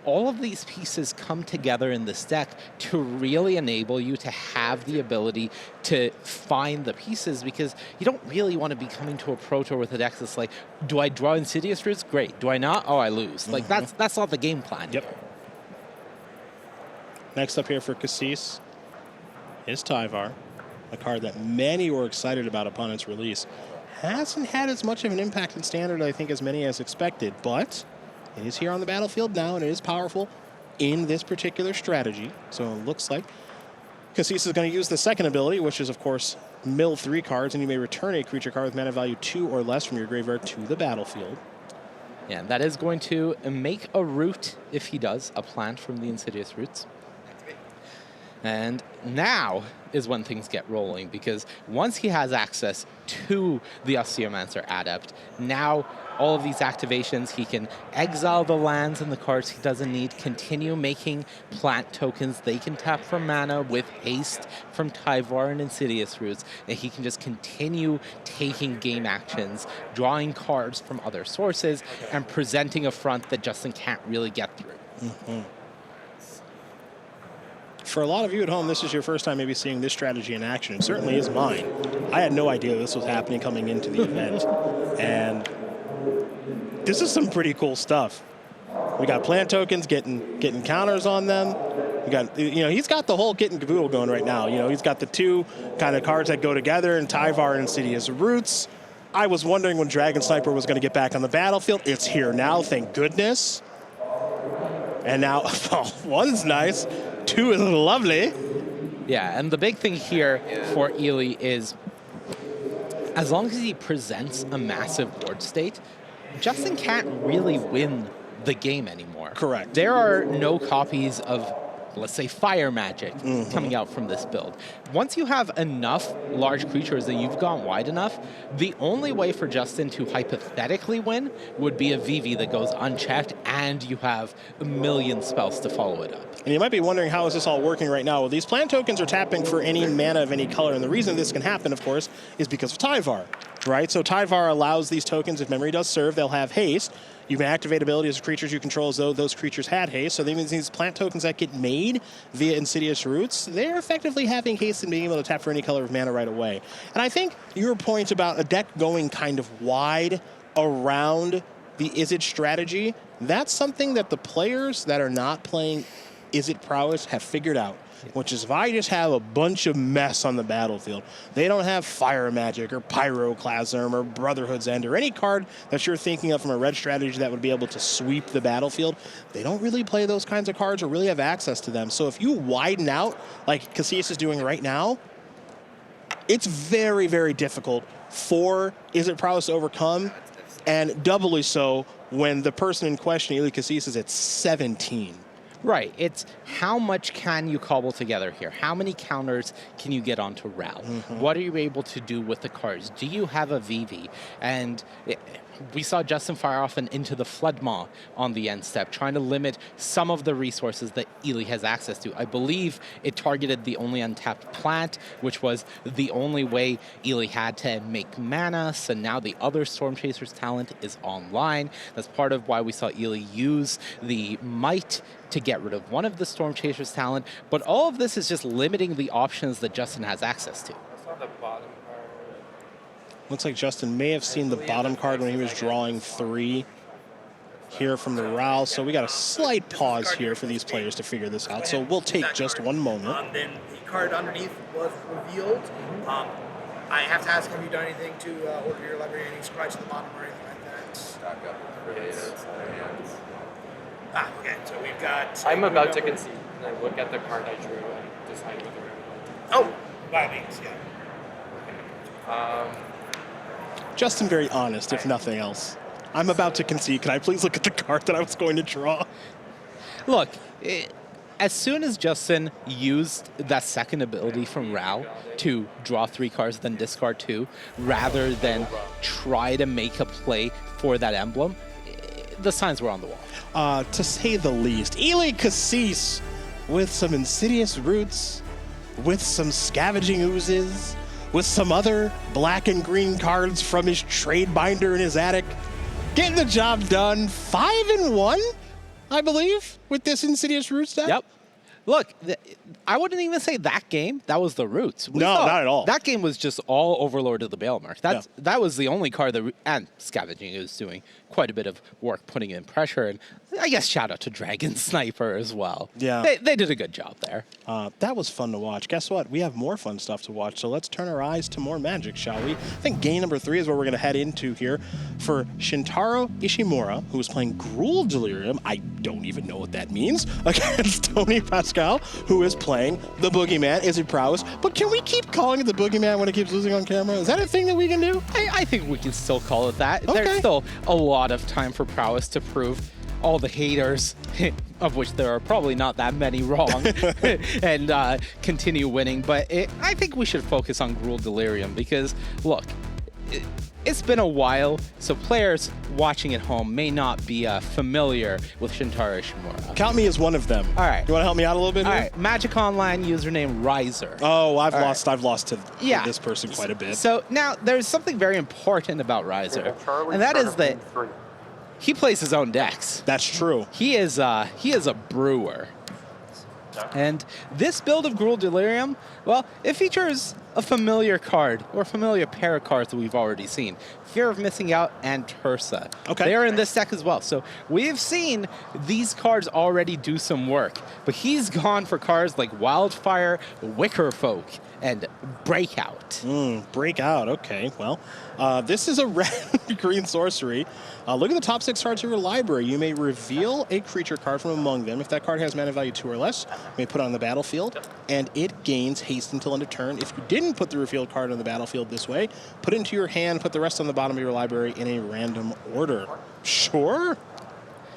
all of these pieces come together in this deck to really enable you to have the ability to find the pieces, because you don't really want to be coming to a Pro Tour with a deck that's like, do I draw Insidious Roots? Great. Do I not? Oh, I lose. Like, that's not the game plan. Yep. Next up here for Kassis is Tyvar, a card that many were excited about upon its release. Hasn't had as much of an impact in Standard, I think, as many as expected, but it is here on the battlefield now, and it is powerful in this particular strategy. So it looks like Kassis is going to use the second ability, which is, of course, mill 3 cards, and you may return a creature card with mana value 2 or less from your graveyard to the battlefield. Yeah, that is going to make a root, if he does, a plant from the Insidious Roots. And now is when things get rolling, because once he has access to the Osteomancer Adept, now all of these activations, he can exile the lands and the cards he doesn't need, continue making plant tokens they can tap for mana with haste from Tyvar and Insidious Roots, and he can just continue taking game actions, drawing cards from other sources, and presenting a front that Justin can't really get through. For a lot of you at home, this is your first time maybe seeing this strategy in action. It certainly is mine. I had no idea this was happening coming into the event. And this is some pretty cool stuff. We got plant tokens getting counters on them. We got, he's got the whole kit and caboodle going right now. He's got the 2 kind of cards that go together, and Tyvar and Insidious Roots. I was wondering when Dragon Sniper was going to get back on the battlefield. It's here now, thank goodness. And now, 1's nice. 2 is lovely. Yeah, and the big thing here for Ely is, as long as he presents a massive board state, Justin can't really win the game anymore. Correct. There are no copies of, let's say, Fire Magic coming out from this build. Once you have enough large creatures that you've gone wide enough, the only way for Justin to hypothetically win would be a VV that goes unchecked, and you have a million spells to follow it up. And you might be wondering, how is this all working right now? Well, these plant tokens are tapping for any mana of any color, and the reason this can happen, of course, is because of Tyvar, right? So Tyvar allows these tokens, if memory does serve, they'll have haste. You can activate abilities of creatures you control as though those creatures had haste. So that means these plant tokens that get made via Insidious Roots, they're effectively having haste and being able to tap for any color of mana right away. And I think your point about a deck going kind of wide around the Izzet strategy, that's something that the players that are not playing Izzet Prowess have figured out. Which is, if I just have a bunch of mess on the battlefield, they don't have Fire Magic or Pyroclasm or Brotherhood's End or any card that you're thinking of from a red strategy that would be able to sweep the battlefield, they don't really play those kinds of cards or really have access to them. So if you widen out, like Kassis is doing right now, it's very, very difficult for Izzet Prowess to overcome, and doubly so when the person in question, Ely Kassis, is at 17. Right. It's how much can you cobble together here? How many counters can you get onto Ral? What are you able to do with the cards? Do you have a VV? And we saw Justin fire off an Into the Floodmaw on the end step, trying to limit some of the resources that Ely has access to. I believe it targeted the only untapped plant, which was the only way Ely had to make mana, so now the other Storm Chaser's talent is online. That's part of why we saw Ely use the Might to get rid of one of the Storm Chaser's talent, but all of this is just limiting the options that Justin has access to. It's not the bottom part. Looks like Justin may have seen the bottom card when he was drawing 3 here from the RAL. So we got a slight pause here for these players to figure this out. So we'll take just one moment. Then the card underneath was revealed. I have to ask, have you done anything to order your library, any scribes at the bottom or anything like that? Okay, so we've got... I'm about to concede. And I look at the card I drew and decide whether I want to. Oh, by all means, yeah. Justin, very honest, if nothing else. I'm about to concede. Can I please look at the card that I was going to draw? Look, as soon as Justin used that second ability from Rao to draw 3 cards, then discard 2, rather than try to make a play for that emblem, the signs were on the wall. To say the least. Eli Kassis with some insidious roots, with some scavenging oozes, with some other black and green cards from his trade binder in his attic. Getting the job done. 5-1, I believe, with this Insidious Roots deck. Yep. Look, I wouldn't even say that game. That was the Roots. No, not at all. That game was just all Overlord of the Bailmark. That was the only card that, and Scavenging is doing quite a bit of work putting in pressure. And I guess shout out to Dragon Sniper as well. Yeah. They did a good job there. That was fun to watch. Guess what? We have more fun stuff to watch, so let's turn our eyes to more Magic, shall we? I think game number 3 is where we're going to head into here for Shintaro Ishimura, who is playing Gruul Delirium. I don't even know what that means, against Toni Pascual, who is playing the Boogeyman. Is it prowess? But can we keep calling it the Boogeyman when it keeps losing on camera? Is that a thing that we can do? I think we can still call it that. Okay. There's still a lot of time for prowess to prove all the haters, of which there are probably not that many, wrong, and continue winning. But I think we should focus on Gruul Delirium because, look, it's been a while, so players watching at home may not be familiar with Shintaro Ishimura. Count me as one of them. All right. You want to help me out a little bit All here? right, Magic Online username Riser. Oh, I've lost to Yeah. this person quite a bit. So now there's something very important about Riser, and that is that he plays his own decks. That's true. He is a brewer. And this build of Gruul Delirium, well, it features a familiar card, or a familiar pair of cards that we've already seen. Fear of Missing Out and Tursa. Okay. They're in this deck as well. So we've seen these cards already do some work, but he's gone for cards like Wildfire, Wicker Folk, and Breakout. Breakout, okay. Well, this is a red green sorcery. Look at the top 6 cards of your library. You may reveal a creature card from among them. If that card has mana value 2 or less, you may put it on the battlefield, and it gains haste until end of turn. If you didn't put the revealed card on the battlefield this way, put it into your hand, put the rest on the bottom of your library in a random order. Sure.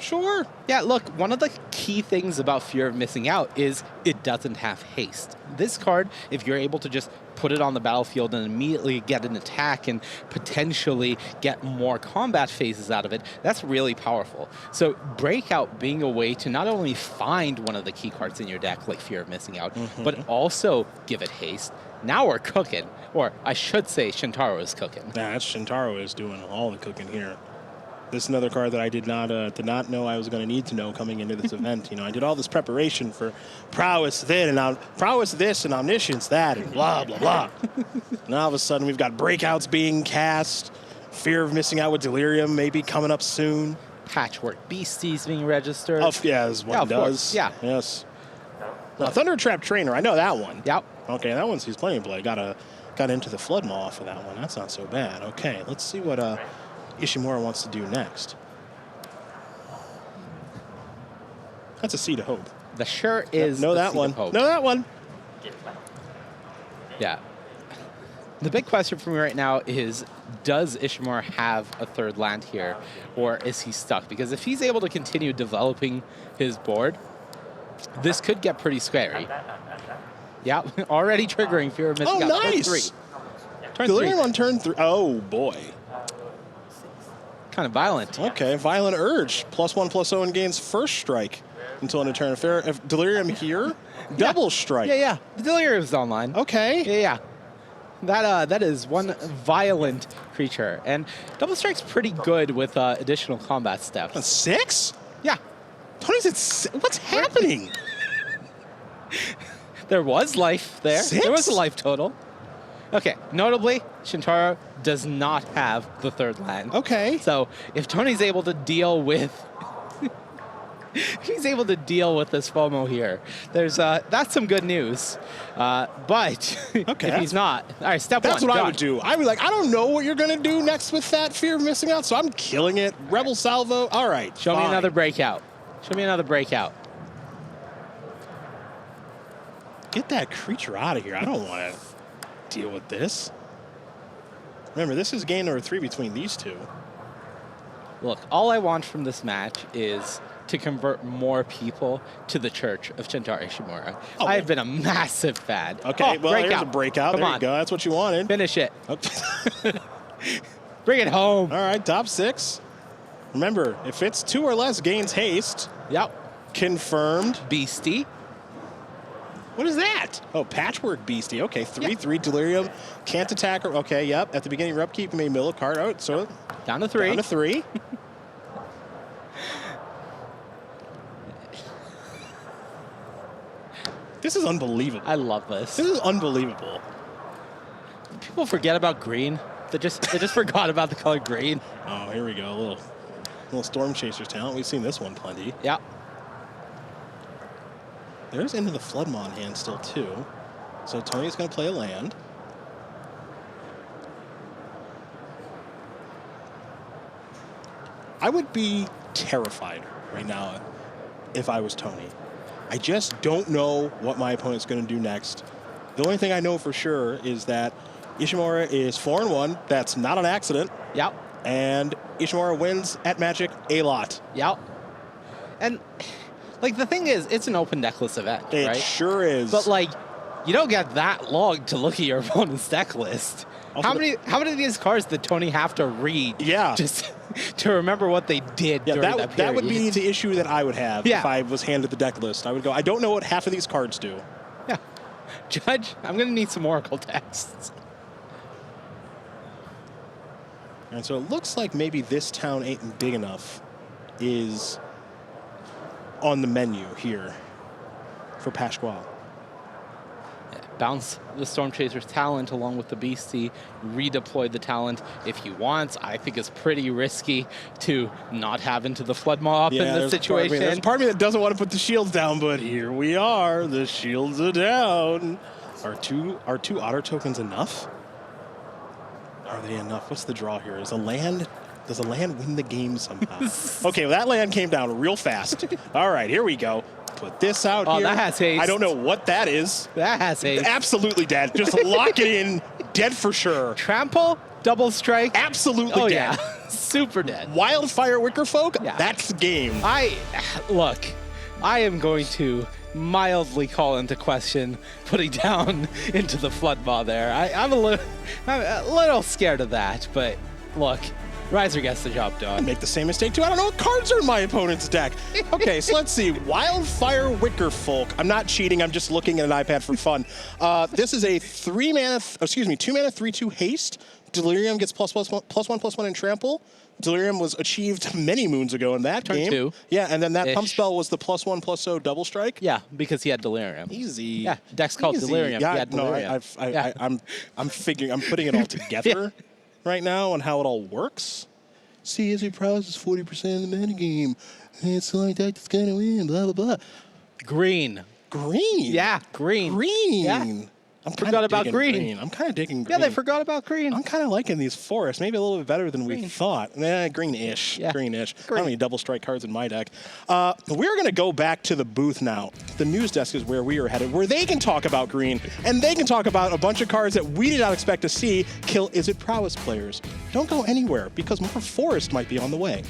Sure. Yeah, look, one of the key things about Fear of Missing Out is it doesn't have haste. This card, if you're able to just put it on the battlefield and immediately get an attack and potentially get more combat phases out of it, that's really powerful. So Breakout being a way to not only find one of the key cards in your deck, like Fear of Missing Out, but also give it haste. Now we're cooking. Or I should say Shintaro is cooking. Nah, Shintaro is doing all the cooking here. This is another card that I did not know I was going to need to know coming into this event. You know, I did all this preparation for prowess then and prowess this and omniscience that and blah blah blah. And all of a sudden we've got breakouts being cast, Fear of Missing Out with Delirium maybe coming up soon. Patchwork Beasties being registered. Oh yeah, this is what Yeah, it of does. course. Yeah. Yes. Thunder Trap Trainer, I know that one. Yep. Okay, that one's he's plenty of play. Got into the Flood Maw for that one. That's not so bad. Okay, let's see what Ishimura wants to do next. That's a Seed of Hope. The sure is Know the that Seed one. of Hope. Know that one. Yeah. The big question for me right now is, does Ishimura have a third land here, or is he stuck? Because if he's able to continue developing his board, this could get pretty scary. Yeah, already triggering Fear of Missing Out. Nice. Turn 3. Turn Delirium 3. on turn 3. Oh, boy. Kind of violent. Okay, Violent Urge. +1/+0 and gains first strike until end of turn. If Delirium here, double strike. Yeah. The Delirium's online. Okay. Yeah. That is one violent creature. And double strike's pretty good with additional combat steps. A 6? Yeah. Tony's at what's happening? There was life there. 6? There was a life total. Okay, notably, Shintaro does not have the third land. Okay. So if Tony's able to deal with, if he's able to deal with this FOMO here, there's that's some good news. But if he's not, all right, step That's one. what I done. would do. I would be like, I don't know what you're going to do next with that fear of missing out, so I'm killing it. Rebel salvo. All right. Show me fine. another breakout. Show me another breakout. Get that creature out of here. I don't want to deal with this. Remember, this is game number 3 between these two. Look, all I want from this match is to convert more people to the Church of Shintaro Ishimura. Oh, I've been a massive fan. Okay, well, breakout. here's a breakout. Come There on. you go. That's what you wanted. Finish it. Okay. Bring it home. All right, top 6. Remember, if it's 2 or less, gains haste. Yep. Confirmed. Beastie. What is that? Oh, Patchwork Beastie. Okay, 3/3 Delirium. Can't attack her. Okay, yep. At the beginning of your upkeep, you may mill a card out. So Down to 3. down to 3. This is unbelievable. I love this. This is unbelievable. People forget about green. They just forgot about the color green. Oh, here we go. A little Storm Chasers talent. We've seen this one plenty. Yeah. There's Into the Floodmon hand still, too. So Tony's going to play a land. I would be terrified right now if I was Tony. I just don't know what my opponent's going to do next. The only thing I know for sure is that Ishimura is 4-1. That's not an accident. Yep. And Ishimura wins at Magic a lot. Yep. And, like, the thing is, it's an open decklist event, It right? sure is. But, like, you don't get that long to look at your opponent's deck list. Also How many of these cards did Tony have to read? Yeah. Just to remember what they did Yeah, during that period? that would be the issue that I would have Yeah. if I was handed the deck list. I would go, I don't know what half of these cards do. Yeah. Judge, I'm going to need some Oracle texts. And so it looks like maybe this town ain't big enough is on the menu here for Pascual. Bounce the Storm Chaser's talent along with the Beastie, redeploy the talent if he wants. I think it's pretty risky to not have Into the Flood Mob in this situation. There's part of me that doesn't want to put the shields down, but here we are. The shields are down. Are two otter tokens enough? Are they enough? What's the draw here? Does a land win the game somehow? Okay, well, that land came down real fast. All right, here we go. Put this out here. Oh, that has haste. I don't know what that is. That has haste. Absolutely dead. Just lock it in. Dead for sure. Trample, double strike. Absolutely Oh, dead. yeah. Super dead. Wildfire Wickerfolk? Yeah. That's game. I am going to mildly call into question putting down Into the Flood Maw there. I'm a little scared of that, but look, Riser gets the job I done. make the same mistake too. I don't know what cards are in my opponent's deck. Okay, so let's see. Wildfire Wickerfolk. I'm not cheating. I'm just looking at an iPad for fun. This is a 2 mana 3/2 haste. Delirium gets +1/+1 in trample. Delirium was achieved many moons ago in that Turn game. 2. Yeah, and then that pump Ish. spell was the +1/+0 double strike. Yeah, because he had Delirium. Easy. Yeah, deck's called Easy. Delirium. Yeah, He had no, Delirium. Yeah. I'm figuring. I'm putting it all together right now on how it all works. See, as your prowess is 40% of the metagame. It's like that's gonna win. Blah blah blah. Green. Green. Yeah, green. Green. Yeah. I'm Forgot kinda about digging green. I'm kind of digging green. Yeah, they forgot about green. I'm kind of liking these forests. Maybe a little bit better than we Green. thought. Greenish. Yeah. Greenish. I Green. don't need double strike cards in my deck. We're going to go back to the booth now. The news desk is where we are headed, where they can talk about green, and they can talk about a bunch of cards that we did not expect to see kill Is It Prowess players. Don't go anywhere, because more forest might be on the way.